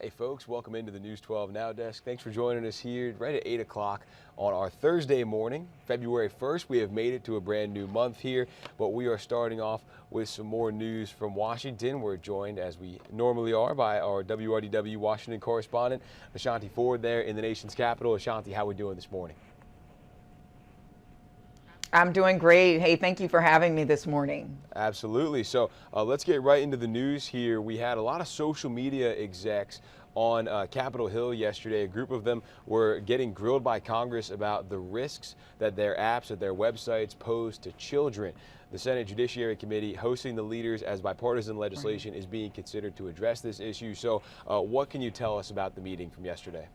Hey folks, welcome into the News 12 Now desk. Thanks for joining us here right at 8 o'clock on our Thursday morning, February 1st. We have made it to a brand new month here, but we are starting off with some more news from Washington. We're joined, as we normally are, by our WRDW Washington correspondent, Ashanti Ford, there in the nation's capital. Ashanti, how are we doing this morning? I'm doing great. Hey, thank you for having me this morning. Absolutely. So let's get right into the news here. We had a lot of social media execs on Capitol Hill yesterday. A group of them were getting grilled by Congress about the risks that their apps, that their websites pose to children. The Senate Judiciary Committee hosting the leaders as bipartisan legislation is being considered to address this issue. So what can you tell us about the meeting from yesterday?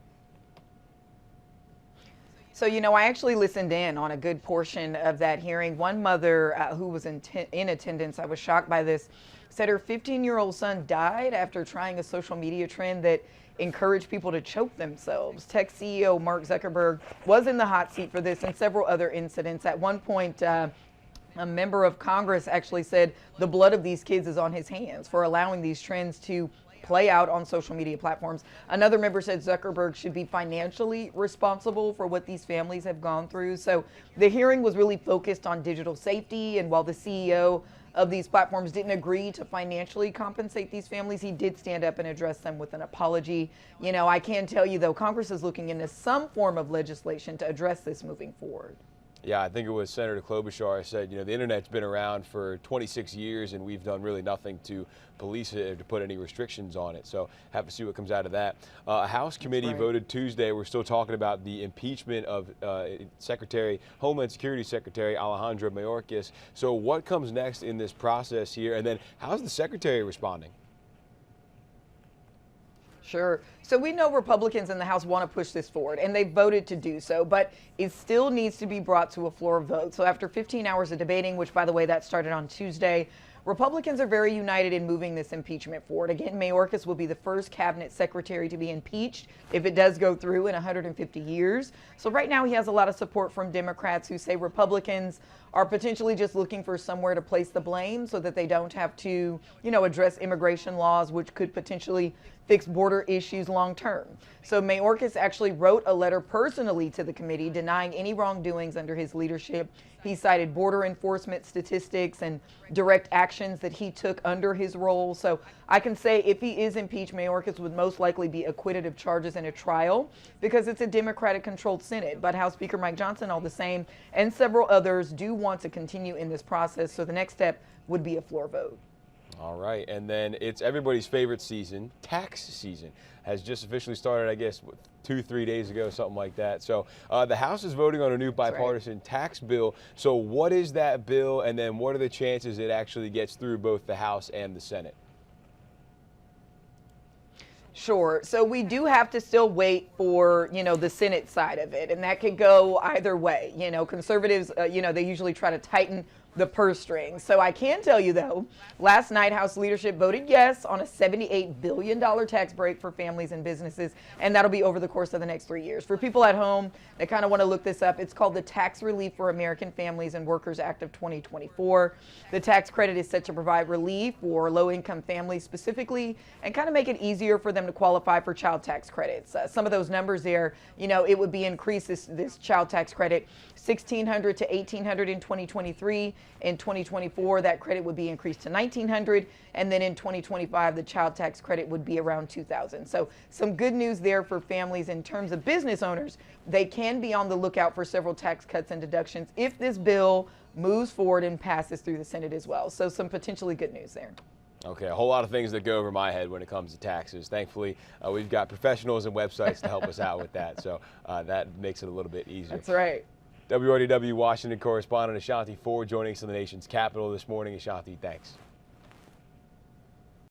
So, I actually listened in on a good portion of that hearing. One mother who was in attendance, I was shocked by this, said her 15-year-old son died after trying a social media trend that encouraged people to choke themselves. Tech CEO Mark Zuckerberg was in the hot seat for this and several other incidents. At one point, a member of Congress actually said the blood of these kids is on his hands for allowing these trends to play out on social media platforms. Another member said Zuckerberg should be financially responsible for what these families have gone through. So the hearing was really focused on digital safety, and while the CEO of these platforms didn't agree to financially compensate these families, he did stand up and address them with an apology. I can tell you, though, Congress is looking into some form of legislation to address this moving forward. Yeah, I think it was Senator Klobuchar said, the internet's been around for 26 years and we've done really nothing to police it or to put any restrictions on it. So have to see what comes out of that. A House committee voted Tuesday. We're still talking about the impeachment of Homeland Security Secretary Alejandro Mayorkas. So what comes next in this process here? And then how's the secretary responding? Sure. So we know Republicans in the House want to push this forward, and they voted to do so, but it still needs to be brought to a floor vote. So after 15 hours of debating, which, by the way, that started on Tuesday, Republicans are very united in moving this impeachment forward. Again, Mayorkas will be the first cabinet secretary to be impeached if it does go through in 150 years. So right now he has a lot of support from Democrats who say Republicans are potentially just looking for somewhere to place the blame so that they don't have to, address immigration laws, which could potentially fix border issues long term. So Mayorkas actually wrote a letter personally to the committee denying any wrongdoings under his leadership. He cited border enforcement statistics and direct actions that he took under his role. So I can say if he is impeached, Mayorkas would most likely be acquitted of charges in a trial because it's a Democratic-controlled Senate. But House Speaker Mike Johnson, all the same, and several others do want to continue in this process. So the next step would be a floor vote. All right, and then it's everybody's favorite season, tax season, has just officially started, I guess, 2-3 days ago, something like that. So the House is voting on a new bipartisan tax bill. So what is that bill, and then what are the chances it actually gets through both the House and the Senate? Sure. So we do have to still wait for, the Senate side of it, and that could go either way. Conservatives, they usually try to tighten the purse strings. So I can tell you, though, last night House leadership voted yes on a $78 billion tax break for families and businesses, and that'll be over the course of the next 3 years. For people at home that kind of want to look this up, it's called the Tax Relief for American Families and Workers Act of 2024. The tax credit is set to provide relief for low-income families specifically and kind of make it easier for them to qualify for child tax credits. Some of those numbers there, it would be increased, this child tax credit, $1,600 to $1,800 in 2023. In 2024, that credit would be increased to $1,900, and then in 2025, the child tax credit would be around $2,000. So some good news there for families. In terms of business owners, they can be on the lookout for several tax cuts and deductions if this bill moves forward and passes through the Senate as well. So some potentially good news there. Okay, a whole lot of things that go over my head when it comes to taxes. Thankfully, we've got professionals and websites to help us out with that, so that makes it a little bit easier. That's right. WRDW Washington correspondent Ashanti Ford joining us in the nation's capital this morning. Ashanti, thanks.